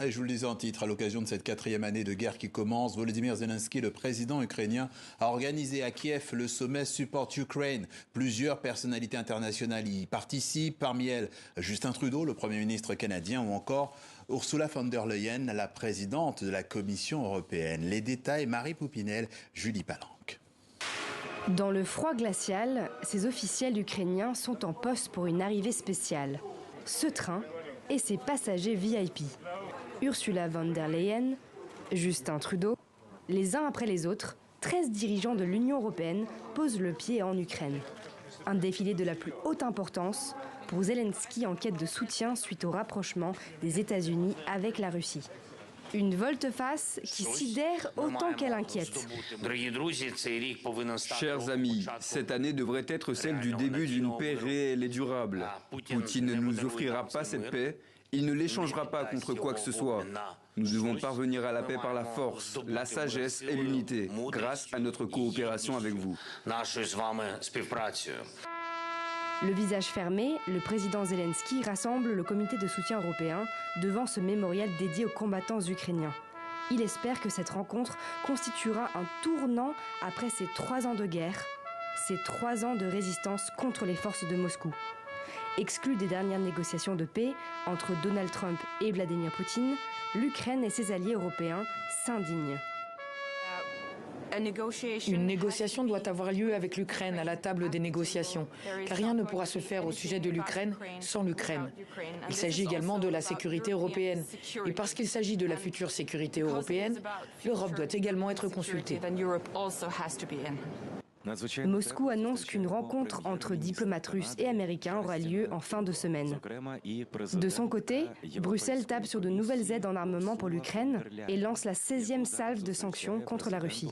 Et je vous le disais en titre, à l'occasion de cette 4e année de guerre qui commence, Volodymyr Zelensky, le président ukrainien, a organisé à Kiev le sommet Support Ukraine. Plusieurs personnalités internationales y participent, parmi elles Justin Trudeau, le Premier ministre canadien, ou encore Ursula von der Leyen, la présidente de la Commission européenne. Les détails, Marie Poupinel, Julie Palanque. Dans le froid glacial, ces officiels ukrainiens sont en poste pour une arrivée spéciale. Ce train et ses passagers VIP. Ursula von der Leyen, Justin Trudeau, les uns après les autres, 13 dirigeants de l'Union européenne posent le pied en Ukraine. Un défilé de la plus haute importance pour Zelensky en quête de soutien suite au rapprochement des États-Unis avec la Russie. Une volte-face qui sidère autant qu'elle inquiète. Chers amis, cette année devrait être celle du début d'une paix réelle et durable. Poutine ne nous offrira pas cette paix, il ne l'échangera pas contre quoi que ce soit. Nous devons parvenir à la paix par la force, la sagesse et l'unité, grâce à notre coopération avec vous. Le visage fermé, le président Zelensky rassemble le comité de soutien européen devant ce mémorial dédié aux combattants ukrainiens. Il espère que cette rencontre constituera un tournant après ces 3 ans de guerre, ces 3 ans de résistance contre les forces de Moscou. Exclue des dernières négociations de paix entre Donald Trump et Vladimir Poutine, l'Ukraine et ses alliés européens s'indignent. Une négociation doit avoir lieu avec l'Ukraine à la table des négociations, car rien ne pourra se faire au sujet de l'Ukraine sans l'Ukraine. Il s'agit également de la sécurité européenne. Et parce qu'il s'agit de la future sécurité européenne, l'Europe doit également être consultée. Moscou annonce qu'une rencontre entre diplomates russes et américains aura lieu en fin de semaine. De son côté, Bruxelles tape sur de nouvelles aides en armement pour l'Ukraine et lance la 16e salve de sanctions contre la Russie.